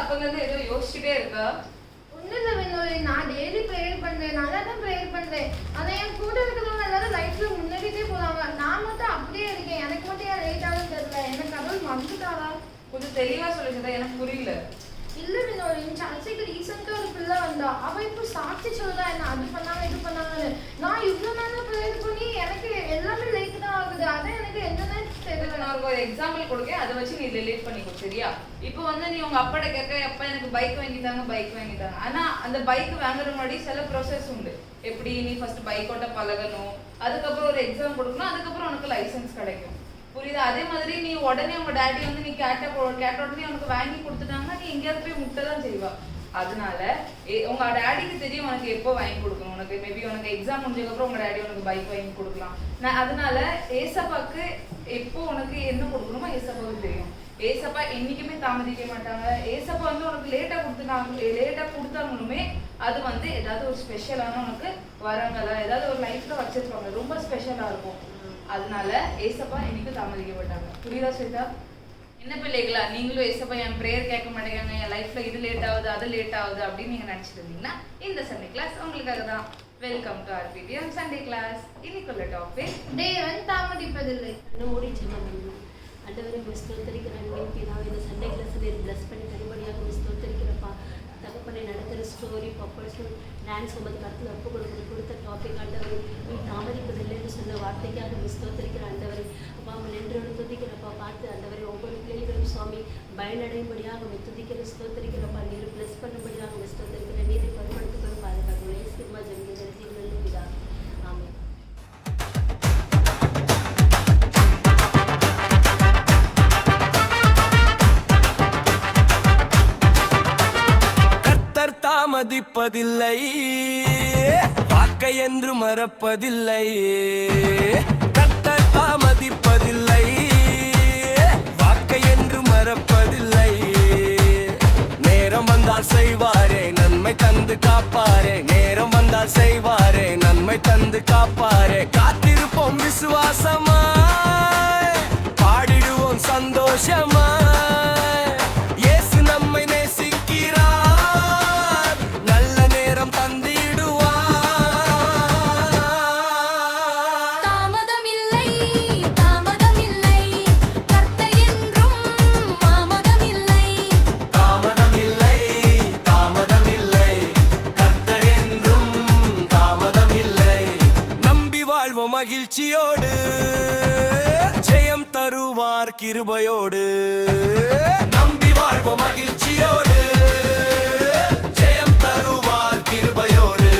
அப்பல இருந்து ஏதோ யோசிச்சுட்டே இருக்கா? ஒன்றும் இல்லை வினோலி, நான் டெய்லி ப்ரேயர் பண்ணுறேன், நல்லா தான் ப்ரேயர் பண்ணுறேன். அதை என் கூட இருக்கிறவங்க எல்லாரும் லைஃப்பில் முன்னேறிட்டே போகிறாங்க. நான் மட்டும் அப்படியே இருக்கேன். எனக்கு மட்டும் ஏன் லேட் ஆகுன்னு தெரியல. எனக்கு கடவுள் மறந்துட்டாரா? கொஞ்சம் தெளிவா சொல்லுங்க, எனக்கு புரியல. இல்லை வினோலி, சர்ச்சைக்கு ரீசெண்டாக ஒரு பிள்ளை வந்தா. அவள் இப்போ சாட்சி சொல்றா என்ன அது பண்ணாங்க இது பண்ணாங்கன்னு. நான் இவ்வளோ நேரம் ப்ரேயர் பண்ணி எனக்கு எல்லாமே லேட் தான் ஆகுது. அதான் எனக்கு என்னன்னு தெரியல. நான் ஒரு எக்ஸாம்பிள் கொடுக்கேன், அதை வச்சு நீ ரிலேட் பண்ணிக்கோ, சரியா? இப்போ வந்து நீ உங்க அப்பாட்ட கேட்க, அப்பா எனக்கு பைக் வாங்கிட்டாங்க. ஆனா அந்த பைக் வாங்குற முன்னாடி சில ப்ரோசஸ் உண்டு. எப்படி நீ ஃபர்ஸ்ட் பைக் ஓட்ட பழகணும், அதுக்கப்புறம் ஒரு எக்ஸாம் கொடுக்கணும், அதுக்கப்புறம் உனக்கு லைசன்ஸ் கிடைக்கும். புரியுதா? அதே மாதிரி நீ உடனே உங்க டேடி வந்து நீ கேட்ட உடனே உனக்கு வாங்கி கொடுத்துட்டாங்கன்னா நீ எங்கேயாவது போய் முட்டை தான் செய்வா. அதனால உங்க டேடிக்கு தெரியும் உனக்கு எப்போ வாங்கி கொடுக்கணும். உனக்கு மேபி உனக்கு எக்ஸாம் முடிஞ்சதுக்கப்புறம் உங்க டேடி உனக்கு பைக் வாங்கி கொடுக்கலாம். அதனால ஏசப்பாக்கு எப்போ உனக்கு என்ன கொடுக்கணுமோ ஏசப்பாவுக்கு தெரியும். ஏசப்பா என்னைக்குமே தாமதிக்க மாட்டாங்க. ஏசப்பா வந்து உனக்கு லேட்டா கொடுத்தாங்களுமே அது வந்து ஏதாவது ஒரு ஸ்பெஷலான உனக்கு வரங்களா ஏதாவது ஒரு லைஃப்ல வச்சிருப்பாங்க, ரொம்ப ஸ்பெஷலா இருக்கும். அதனால ஏசப்பா என்னைக்கும் தாமதிக்க மாட்டாங்க. புரியுதா ஸ்வேதா? என்ன பிள்ளைகளா, நீங்களும் ஏசப்பா என் ப்ரேயர் கேட்க மாட்டேங்காங்க, என் லைஃப்ல இது லேட் ஆகுது அது லேட் ஆகுது அப்படின்னு நீங்க நினைச்சிட்டு இருந்தீங்கன்னா இந்த சண்டே கிளாஸ் உங்களுக்காக தான். Welcome to RPTM Sunday class. இன்னைக்குள்ள டாபிக் தேவன் தாமதிப்பதில்லை. ஓடி செல்லும் ஆண்டவரை ஸ்தோத்திரிக்கிறேன். பிதாவே, இந்த சண்டே கிளாஸ் பிளஸ் பண்ணி தனிபடியாக ஸ்தோத்திரிக்கிறப்பா. தகப்பனை நடக்கிற ஸ்டோரி பப்பர்ஸும் டான்ஸ் ஒன்பது கருத்தில் ஒப்பு கொடுத்த டாபிக் ஆண்டவர் நீ தாமதிப்பதில்லைன்னு சொன்ன வார்த்தைக்காக ஸ்தோத்திரிக்கிற ஆண்டவரை அப்பா அவன் நின்றோடு துதிக்கிறப்பா. பார்த்து ஆண்டவரை ஒவ்வொரு பிள்ளைகளும் சுவாமி பயனடையும்படியாக துதிக்கிற ஸ்தோத்திரிக்கிறப்பா. நீர் பிளஸ் பண்ணும்படியாக ஸ்தோத்திரிக்கிற நீதி பருமணத்துக்கு பாதுகாக்கணும். ஏசுமா ஜெமிக்கிற ஜீவனில் பிதா. ஆமென். தாமதிப்பதில்லை, வாக்கை என்று மறப்பதில்லை. கர்த்தர் தாமதிப்பதில்லை, வாக்கை என்று மறப்பதில்லை. நேரம் வந்தால் செய்வாரே நன்மை தந்து காப்பாரே. நேரம் வந்தால் செய்வாரே நன்மை தந்து காப்பாரே. காத்திருப்போம் விசுவாசமாய், பாடிடுவோம் சந்தோஷமாய். இயேசு நம்மை நேசிக்கிறார், நல்ல நேரம் தந்திடுவார். தாமதமில்லை தாமதமில்லை, கர்த்தர் என்றும் தாமதமில்லை. தாமதமில்லை தாமதமில்லை, கர்த்தர் என்றும் தாமதமில்லை. நம்பி வாழ்வோம் மகிழ்ச்சியோடு, ஜெயம் தருவார் கிருபையோடு. நம்பி வாழ்வோம் மகிழ்ச்சியோடு, ஜெயம் தருவார் கிருபையோடு.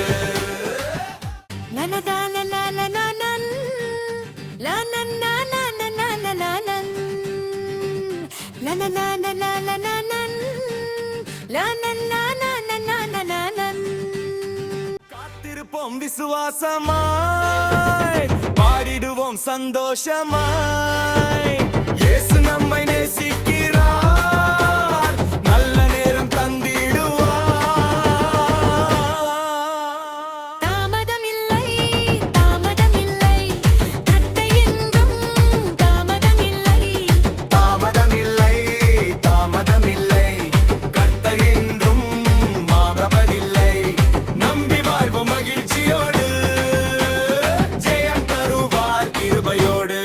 காத்திருப்போம் விசுவாசமாய், பாடிடுவோம் சந்தோஷமாய். இயேசு நம்மை நேசிக்கிறார், நல்ல நேரம் தந்திடுவார். தாமதமில்லை தாமதமில்லை, கர்த்தர் என்றும் தாமதமில்லை. தாமதமில்லை தாமதமில்லை, கர்த்தர் என்றும் மாறப்பதில்லை. நம்பி வாழ்வோம் மகிழ்ச்சியோடு, ஜெயம் தருவார் கிருபையோடு.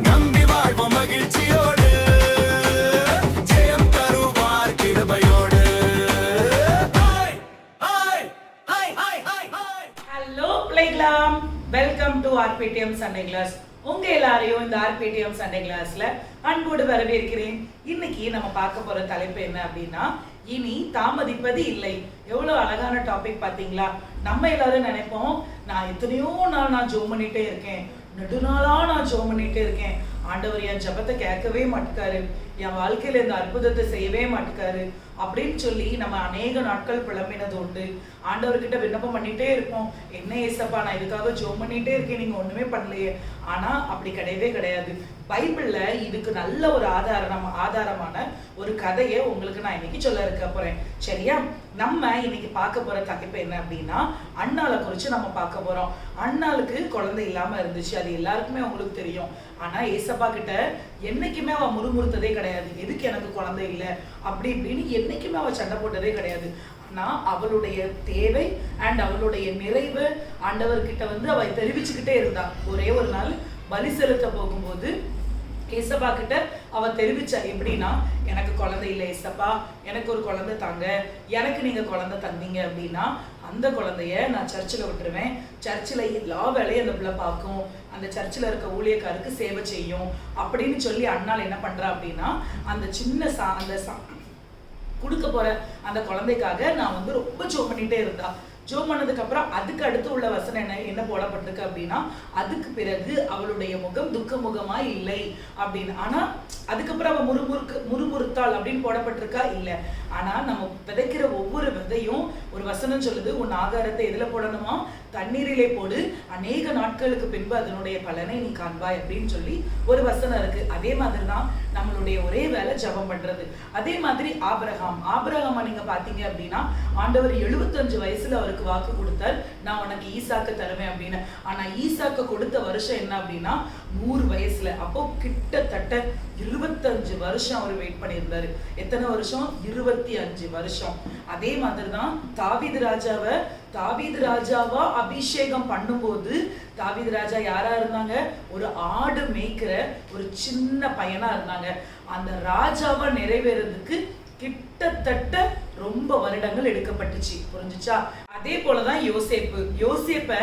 நம்பி வாழ்வோம் மகிழ்ச்சியோடு, ஜெயம் தருவார் கிருபையோடு. ஹலோ பிள்ளைகளாம், welcome to RPTM Sunday class. உங்க எல்லாரையும் இந்த RPTM சண்டே கிளாஸ்ல அன்போடு வரவேற்கிறேன். இன்னைக்கு நம்ம பார்க்க போற தலைப்பு என்ன அப்படின்னா, இனி தாமதிப்பது இல்லை. எவ்வளவு அழகான டாபிக் பாத்தீங்களா? நம்ம எல்லாரும் நினைப்போம், நான் எத்தனையோ நாள் நான் ஜோம் பண்ணிட்டே இருக்கேன், நெடுநாளா நான் ஜோம் பண்ணிட்டே இருக்கேன், ஆண்டவர் என் ஜபத்தை கேட்கவே மாட்டுக்காரு, என் வாழ்க்கையில இந்த அற்புதத்தை செய்யவே மாட்டுக்காரு அப்படின்னு சொல்லி நம்ம அநேக நாட்கள் புலம்பினது உண்டு. ஆண்டவர்கிட்ட விண்ணப்பம் பண்ணிட்டே இருப்போம், என்ன ஏசப்பா நான் இதுக்காக ஜோம் பண்ணிட்டே இருக்கேன், நீங்க ஒண்ணுமே பண்ணலையே. ஆனா அப்படி கிடையவே கிடையாது. பைபிள்ல இதுக்கு நல்ல ஒரு ஆதாரமான ஒரு கதையை உங்களுக்கு நான் இன்னைக்கு சொல்ல இருக்க போறேன், சரியா? நம்ம இன்னைக்கு பார்க்க போற தலைப்பு என்ன அப்படின்னா, அன்னாளை குறிச்சு நம்ம பார்க்க போறோம். அன்னாளுக்கு குழந்தை இல்லாம இருந்துச்சு, அது எல்லாருக்குமே உங்களுக்கு தெரியும். ஆனா ஏசப்பா கிட்ட என்னைக்குமே அவ முறுமுறுத்ததே கிடையாது. எதுக்கு எனக்கு குழந்தை இல்லை அப்படி இப்படின்னு என்னைக்குமே அவ சண்டை போட்டதே கிடையாது. ஆனா அவளுடைய தேவை அண்ட் அவளுடைய நிறைவு ஆண்டவர்கிட்ட வந்து அவ தெரிவிச்சுக்கிட்டே இருந்தா. ஒரே ஒரு நாள் பலி செலுத்த போகும்போது ஏசப்பா கிட்ட அவ தெரிவிச்சா எப்படின்னா, எனக்கு குழந்தை இல்லை ஏசப்பா, எனக்கு ஒரு குழந்தை தாங்க, எனக்கு நீங்க குழந்தை தந்தீங்க அப்படின்னா அந்த குழந்தைய நான் சர்ச்சில் விட்டுருவேன், சர்ச்சில் எல்லா வேலையும் அந்த பிள்ளை பார்க்கும், அந்த சர்ச்சில் இருக்க ஊழியக்காருக்கு சேவை செய்யும் அப்படின்னு சொல்லி அண்ணாள் என்ன பண்றா அப்படின்னா, அந்த சின்ன கொடுக்க போற அந்த குழந்தைக்காக நான் வந்து ரொம்ப ஜோம் பண்ணிட்டே இருந்தா. ஜோம் பண்ணதுக்கு அப்புறம் அதுக்கு அடுத்து உள்ள வசனம் என்ன போடப்பட்டிருக்கு அப்படின்னா, அதுக்கு பிறகு அவளுடைய முகம் துக்க முகமா இல்லை அப்படின்னு. ஆனா அதுக்கப்புறம் அவ முறுமுறுத்தாள் அப்படின்னு போடப்பட்டிருக்கா இல்ல. ஆனா நம்ம விதைக்கிற ஒவ்வொரு விதையும் ஒரு வசனம் சொல்லுது, உன் ஆகாரத்தை எதுல போடணுமா, தண்ணீரிலே போடு, அநேக நாட்களுக்கு பின்பு அதனுடைய பலனை நீ காண்பாய் அப்படின்னு சொல்லி ஒரு வசனம் இருக்கு. அதே மாதிரிதான் நம்மளுடைய ஒரே வேலை ஜெபம் பண்றது. அதே மாதிரி ஆபிரகாம் நீங்க பாத்தீங்க அப்படின்னா, ஆண்டவர் 75 வயசுல அவருக்கு வாக்கு கொடுத்தார், நான் உனக்கு ஈசாக்கு தருவேன் அப்படின்னு. ஆனா ஈசாக்கு கொடுத்த வருஷம் என்ன அப்படின்னா 100 வயசுல. அப்போ கிட்டத்தட்ட 25 வருஷம் அவர் வெயிட் பண்ணியிருந்தாரு. எத்தனை வருஷம்? 25 வருஷம். அதே மாதிரிதான் தாவீது ராஜாவா அபிஷேகம் பண்ணும்போது தாவீது ராஜா யாரா இருந்தாங்க? ஒரு ஆடு மேய்க்கிற ஒரு சின்ன பையனா இருந்தாங்க. அந்த ராஜாவா நிறைவேறதுக்கு கிட்டத்தட்ட ரொம்ப வருடங்கள் எடுக்கப்பட்டுச்சு. புரிஞ்சுச்சா? அதே போலதான் யோசேப்ப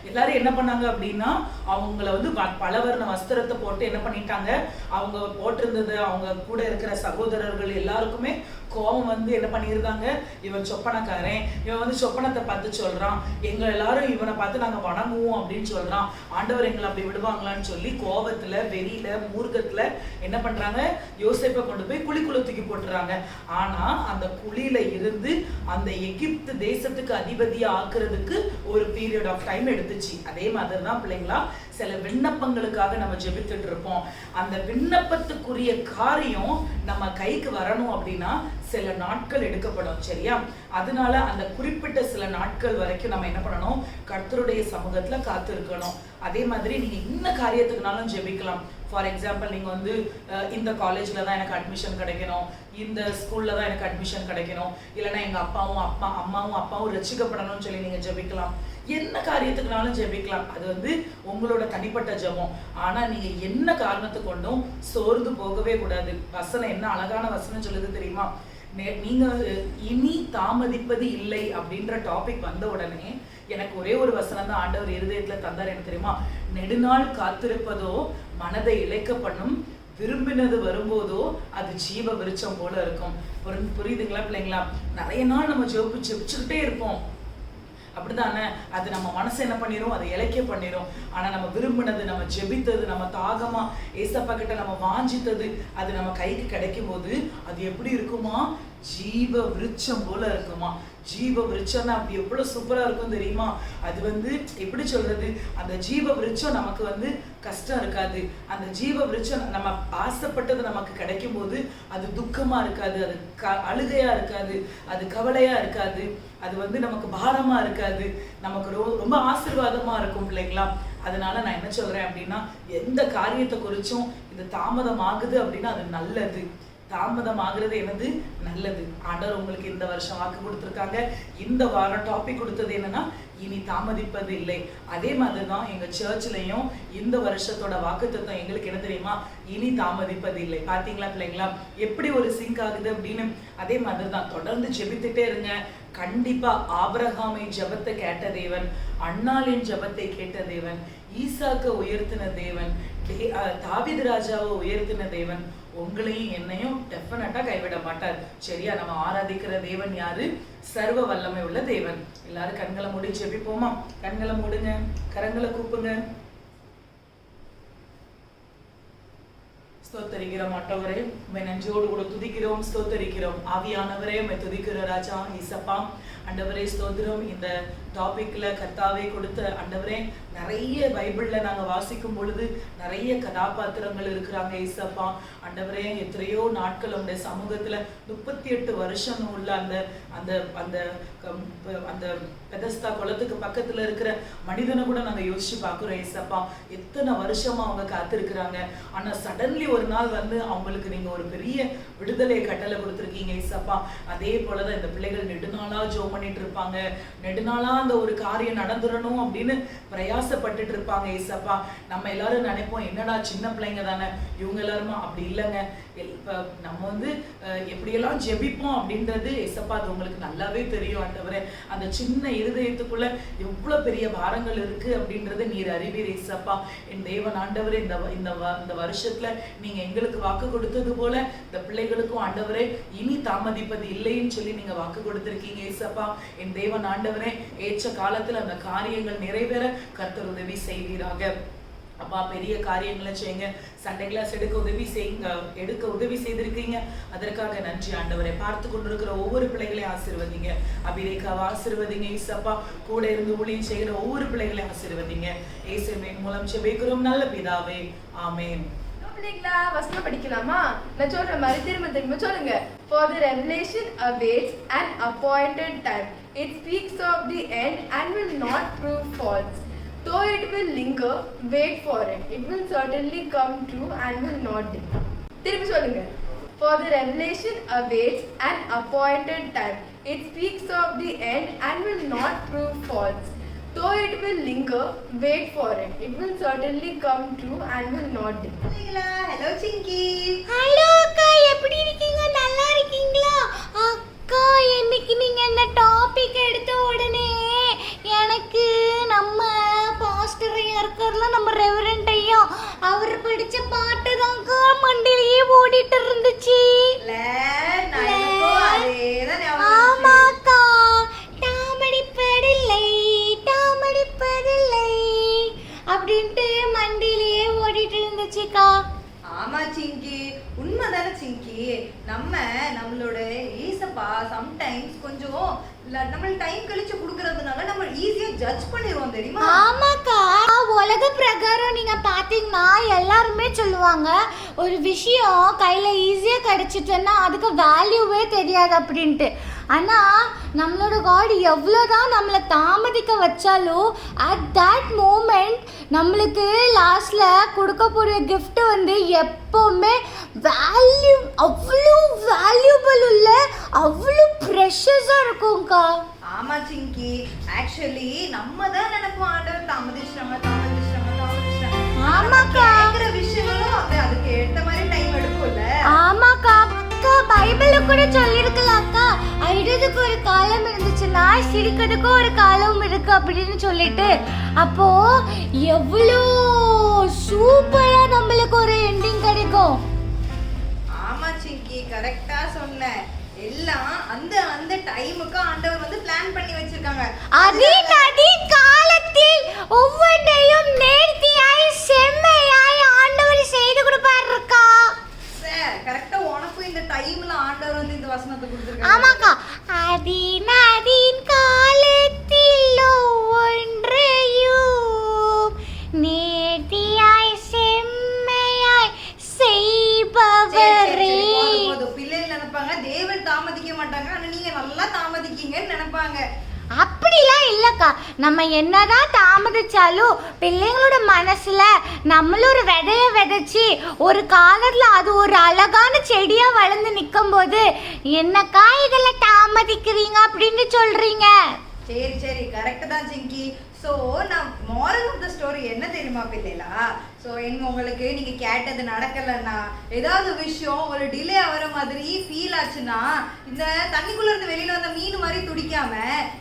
எல்லாரும் என்ன பண்ணாங்க அப்படின்னா, அவங்கள வந்து பலவர்ண வஸ்திரத்தை போட்டு என்ன பண்ணிட்டாங்க, அவங்க போட்டிருந்தது அவங்க கூட இருக்கிற சகோதரர்கள் எல்லாருக்குமே கோபம் வந்து என்ன பண்ணியிருந்தாங்க, இவன் சொப்பனக்காரன், இவன் வந்து சொப்பனத்தை பார்த்து சொல்றான், எங்க எல்லாரும் இவனை பார்த்து நாங்க வணங்குவோம் அப்படின்னு சொல்றான், ஆண்டவர் எங்களை அப்படி விடுவாங்களான்னு சொல்லி கோபத்துல வெறியில மூர்க்கத்துல என்ன பண்றாங்க, யோசேப்பை கொண்டு போய் குழிக்குள்ள தூக்கி போட்டுறாங்க. ஆனா அந்த குழியில இருந்து அந்த எகிப்து தேசத்துக்கு அதிபதியா ஆக்குறதுக்கு ஒரு பீரியட் ஆஃப் டைம் எடுத்துச்சு. அதே மாதிரிதான் பிள்ளைங்களா சில விண்ணப்பங்களுக்காக நம்ம ஜெபித்துட்டு இருப்போம். அந்த விண்ணப்பத்துக்குரிய காரியம் நம்ம கைக்கு வரணும் அப்படின்னா சில நாட்கள் எடுக்கப்படும். சரியா? அதனால அந்த குறிப்பிட்ட சில நாட்கள் வரைக்கும் நம்ம என்ன பண்ணணும், கர்த்தருடைய சமூகத்துல காத்து இருக்கணும். அதே மாதிரி நீங்க என்ன காரியத்துக்குனாலும் ஜெபிக்கலாம். ஃபார் எக்ஸாம்பிள், நீங்க வந்து இந்த காலேஜ்ல தான் எனக்கு அட்மிஷன் கிடைக்கணும், இந்த ஸ்கூல்ல தான் எனக்கு அட்மிஷன் கிடைக்கணும், இல்லைன்னா எங்க அம்மாவும் அப்பாவும் ரட்சிக்கப்படணும்னு சொல்லி நீங்க ஜெபிக்கலாம். என்ன காரியத்துக்குனாலும் ஜெபிக்கலாம். அது வந்து உங்களோட தனிப்பட்ட ஜெபம். ஆனா நீங்க என்ன காரணத்தை கொண்டும் சோர்ந்து போகவே கூடாது. வசனம் என்ன அழகான வசனம் சொல்லுது தெரியுமா? நீங்க இனி தாமதிப்பது இல்லை அப்படின்ற டாபிக் வந்த உடனே எனக்கு ஒரே ஒரு வசனம் தான் ஆண்டவர் இருதயத்துல தந்தார். எனக்கு தெரியுமா? நெடுநாள் காத்திருப்பதோ மனதை இழைக்க பண்ணும், விரும்பினது வரும்போதோ அது ஜீவ விருட்சம் போல இருக்கும். புரியுதுங்களா பிள்ளைங்களா? நிறைய நாள் நம்ம ஜெபிச்சுக்கிட்டே இருப்போம், அப்படிதானே? அது நம்ம மனசு என்ன பண்ணிரும், அதை இலக்கிய பண்ணிரும். ஆனா நம்ம விரும்பினது, நம்ம ஜெபித்தது, நம்ம தாகமா ஏசப்பா கிட்ட நம்ம வாஞ்சித்தது அது நம்ம கைக்கு கிடைக்கும் போது அது எப்படி இருக்குமா? ஜீவ விருட்சம் போல இருக்குமா? ஜீவ விருட்சம்னா அப்படி எவ்வளவு சூப்பரா இருக்கும் தெரியுமா? அது வந்து எப்படி சொல்றது, அந்த ஜீவ விருட்சம் நமக்கு வந்து கஷ்டம் இருக்காது. அந்த ஜீவ விருட்சம் நம்ம ஆசைப்பட்டது நமக்கு கிடைக்கும் போது அது துக்கமா இருக்காது, அது அழுகையா இருக்காது, அது கவலையா இருக்காது, அது வந்து நமக்கு பாரமா இருக்காது, நமக்கு ரொம்ப ஆசீர்வாதமா இருக்கும் பிள்ளைங்களா. அதனால நான் என்ன சொல்றேன் அப்படின்னா, எந்த காரியத்தை குறிச்சும் இது தாமதம் ஆகுது அப்படின்னா அது நல்லது. தாமதம் ஆகுறது என்னது? நல்லது. ஆண்டவர் உங்களுக்கு இந்த வருஷம் வாக்கு கொடுத்துருக்காங்க. இந்த வாரம் டாபிக் கொடுத்தது என்னன்னா, இனி தாமதிப்பது இல்லை. அதே மாதிரிதான் எங்க சர்ச்லயும் இந்த வருஷத்தோட வாக்குத்தத்தம் எங்களுக்கு என்ன தெரியுமா? இனி தாமதிப்பது இல்லை. பாத்தீங்களா பிள்ளைங்களா எப்படி ஒரு சிங்க் ஆகுது அப்படின்னு? அதே மாதிரிதான் தொடர்ந்து ஜெபித்துட்டே இருங்க. கண்டிப்பா ஆபிரகாமை ஜெபத்தை கேட்ட தேவன், அன்னாளின் ஜெபத்தை கேட்ட தேவன், ஈசாக்க உயர்த்தின தேவன், தாவீது ராஜாவை உயர்த்தின தேவன் உங்களையும் என்னையும் டெஃபினட்டா கைவிட மாட்டார். சரியா? நம்ம ஆராதிக்கிற தேவன் யாரு? சர்வ வல்லமை உள்ள தேவன். எல்லாரும் கண்களை மூடி ஜெபிப்போமா? கண்களை மூடுங்க, கரங்களை கூப்புங்க. ஸ்தோத்திரிக்கிற மாட்டவரே, உம்மை நன்றியோடு கூட துதிக்கிறோம், ஸ்தோத்தரிக்கிறோம். ஆவியானவரே உம்மை துதிக்கிற ராஜா இயேசப்பா. ஆண்டவரே ஸ்தோத்திரம். இந்த டாபிக்ல கர்த்தாவே கொடுத்த ஆண்டவரே நிறைய பைபிள்ல நாங்க வாசிக்கும் பொழுது நிறைய கதாபாத்திரங்கள் இருக்கிறாங்க இயேசப்பா. ஆண்டவரே எத்தனையோ நாட்கள் உடைய சமூகத்துல 38 வருஷம் உள்ள அந்த அந்த அந்த அந்த பெதஸ்தா குளத்துக்கு பக்கத்துல இருக்கிற மனிதனை கூட நாங்க யோசிச்சு பாக்குறோம் இயேசப்பா. எத்தனை வருஷமா அவங்க காத்திருக்கிறாங்க. ஆனா சடன்லி ஒரு நாள் வந்து அவங்களுக்கு நீங்க ஒரு பெரிய விடுதலை கட்டளை கொடுத்துருக்கீங்க இயேசப்பா. அதே போலதான் இந்த பிள்ளைகள் நெடுநாளா ஜெபம் பண்ணிட்டு இருப்பாங்க. நெடுநாளா அந்த ஒரு காரியம் நடந்துடணும் அப்படின்னு பிரயாசப்பட்டுட்டு இருப்பாங்க இயேசப்பா. நம்ம எல்லாரும் நினைப்போம் என்னடா சின்ன பிள்ளைங்க தானே இவங்க எல்லாருமா. அப்படி இல்லைங்க. நம்ம வந்து எப்படியெல்லாம் ஜெபிப்போம் அப்படின்றது இயேசப்பா அது உங்களுக்கு நல்லாவே தெரியும் ஆண்டவரே. அந்த சின்ன இருதயத்துக்குள்ள எவ்வளவு பெரிய பாரங்கள் இருக்கு அப்படின்றத நீர் அறிவீர் இயேசப்பா. என் தேவன் ஆண்டவரே இந்த வருஷத்துல நீங்க எங்களுக்கு வாக்கு கொடுத்தது போல இந்த பிள்ளைகளுக்கும் ஆண்டவரே இனி தாமதிப்பது இல்லைன்னு சொல்லி நீங்க வாக்கு கொடுத்திருக்கீங்க இயேசப்பா. என் தேவன் ஆண்டவரே ஏற்ற காலத்துல அந்த காரியங்கள் நிறைவேற கர்த்தர் உதவி செய்வீராக. அப்பா பெரிய காரியங்களை செய்யுங்க. சண்டே கிளாஸ் எடுக்க உதவி செய்திருக்கீங்க. அதற்காக நன்றி ஆண்டவரை. பார்த்து கொண்டிருக்கிற ஒவ்வொரு பிள்ளைகளையும் ஆசீர்வதிங்க. அபிரேகாவை ஆசீர்வதிங்க இயேசப்பா. கூட இருந்து ஊழியம் செய்கிற ஒவ்வொரு பிள்ளைகளையும் ஆசீர்வதிங்க. இயேசுவின் மூலம் ஜெபிக்கிறோம் நல்ல பிதாவே, ஆமென். பிள்ளைங்களா வசனம் படிக்கலாமா? நான் சொல்ற மாதிரி திரும்ப சொல்லுங்க. For the revelation awaits an appointed time. It speaks of the end and will not prove false. Though it will linger, wait for it. It will certainly come true and will not delay. திருப்பி சொல்லுங்க. For the revelation awaits an appointed time. It speaks of the end and will not prove false. Though it will linger, wait for it. It will certainly come true and will not delay. Hello Singhvi. Hello அக்கா, எப்படி இருக்கீங்க? நல்லா இருக்கீங்களா? அக்கா, இன்னைக்கு நீங்க என்ன topic எடுத்த உடனே எனக்கு நம்ம பாஸ்டர் ஐயா இருக்கார்ல, நம்ம ரெவரண்ட் ஐயா, அவர் படிச்ச பாட்டு தான்க்கா மண்டிலேயே ஓடிட்டு இருந்துச்சு. ஆமாக்கா, தாமடிப்பதில்லை அப்படின்ட்டு மண்டிலேயே ஓடிட்டு இருந்துச்சுக்கா. ஆமா சிங்கி, உண்மைதானே சிங்கி. நம்மளோட ஈசப்பா சம்டைம்ஸ் கொஞ்சம் நம்ம டைம் கழிச்சு குடுக்கறதுனால நம்ம ஈஸியா ஜட்ஜ் பண்ணிடுவோம் தெரியுமா? ஆமாக்கா, உலக பிரகாரம் நீங்க பாத்தீங்கன்னா எல்லாருமே சொல்லுவாங்க ஒரு விஷயம் கையில ஈஸியா கிடைச்சிட்டுன்னா அதுக்கு வேல்யூவே தெரியாது அப்படின்ட்டு. ஆனா நம்மளோட காட் எவ்வளோதான் நம்மளை தாமதிக்க வச்சாலும் அட் தட் மூமெண்ட் நம்மளுக்கு லாஸ்ட்ல கொடுக்க போகிற கிஃப்ட் வந்து எப்போவுமே அவ்வளோ வேல்யூபிள் உள்ள அவ்வளோ ப்ரெஷஸாக இருக்கும்க்கா. ஆமா சிங்கி, ஆக்சுவலி நம்ம தான் நினைப்போம் ஆண்டவர் தாமதிச்சாங்க. ஆமாக்கா, விஷயங்களும் அதுக்கு ஏற்ற மாதிரி டைம் எடுக்கும்ல. ஆமாக்கா, பைபிள்ல கூட சொல்லிருக்கலாம்க்கா, அழுதுக்கு ஒரு காலம் இருந்துச்சுன்னா சிரிக்கிறதுக்கு ஒரு காலம் இருக்கு அப்படின்னு சொல்லிட்டு. அப்போ எவ்வளோ சூப்பரா நம்மளுக்கு ஒரு எண்டிங் கிடைக்கும். ஆமா சிங்கி, கரெக்டா சொன்ன. எல்லாம் அந்த டைமுக்கு ஆண்டவர் வந்து பிளான் பண்ணி வச்சிருக்காங்க. அதின் காலத்தில் ஒவ்வொன்றையும் நேர்த்தியாய் செம்மையாய் ஆண்டவர் செய்து கொடுப்பாருக்கா. கரெக்ட்டா உனக்கும் இந்த டைம்ல ஆண்டவர் வந்து இந்த வசனத்தை கொடுத்திருக்காங்க. ஆமாக்கா, அதின் காலத்தில் ஒவ்வொன்றையும் நேர்த்தியாய் செம்மையாய் செய்பவரே. பிள்ளைகள் நினைப்பாங்க தேவன் தாமதிக்க மாட்டாங்க, ஆனா நீங்க நல்லா தாமதிக்கீங்கன்னு நினைப்பாங்க. அப்படிலாம் இல்லக்கா, நம்ம என்னதான் தாமதிச்சாலும் பிள்ளைங்களோட மனசுல நம்மளும் ஒரு விதைய விதைச்சி ஒரு காலத்துல அது ஒரு அழகான செடியா வளர்ந்து நிற்கும் போது என்னக்கா இதெல்லாம் தாமதிக்கிறீங்க அப்படின்னு சொல்றீங்க. சரி கரெக்ட் தான் சிங்கி. ஸோ நான் மாரல் ஆஃப் த ஸ்டோரி என்ன தெரியுமா பிள்ளைகளா? ஸோ உங்களுக்கு நீங்கள் கேட்டது நடக்கலைன்னா, ஏதாவது விஷயம் ஒரு டிலே ஆகிற மாதிரி ஃபீல் ஆச்சுன்னா, இந்த தண்ணிக்குள்ளே இருந்து வெளியில் வந்த மீன் மாதிரி துடிக்காம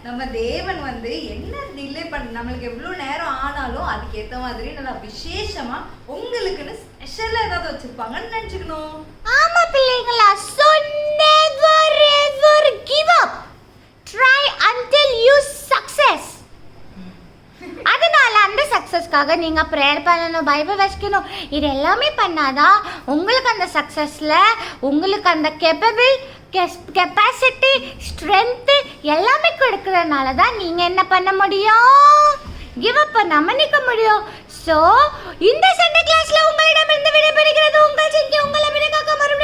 நம்ம தேவன் வந்து என்ன டிலே நம்மளுக்கு எவ்வளோ நேரம் ஆனாலும் அதுக்கேற்ற மாதிரி நல்லா விசேஷமாக உங்களுக்குன்னு ஸ்பெஷலாக ஏதாவது வச்சுருப்பாங்கன்னு நினச்சிக்கணும். ஆமா பிள்ளைங்களா, so never ever give up. Try until you success. அதனால அந்த சக்ஸஸ்க்காக நீங்கள் ப்ரேயர் பண்ணணும், பைபிள் வச்சுக்கணும். இது எல்லாமே பண்ணாதான் உங்களுக்கு அந்த சக்ஸஸில் உங்களுக்கு அந்த கெப்பாசிட்டி ஸ்ட்ரென்த்து எல்லாமே கொடுக்கறதுனால தான் நீங்கள் என்ன பண்ண முடியும், கிவ் அப் பண்ணாமல் நிற்க முடியும். ஸோ இந்த சண்டே கிளாஸில் உங்களிடமிருந்து விடைபெறுகிறது உங்கள் சிங்கி. உங்களை விடைக்காக்க மறுபடியும்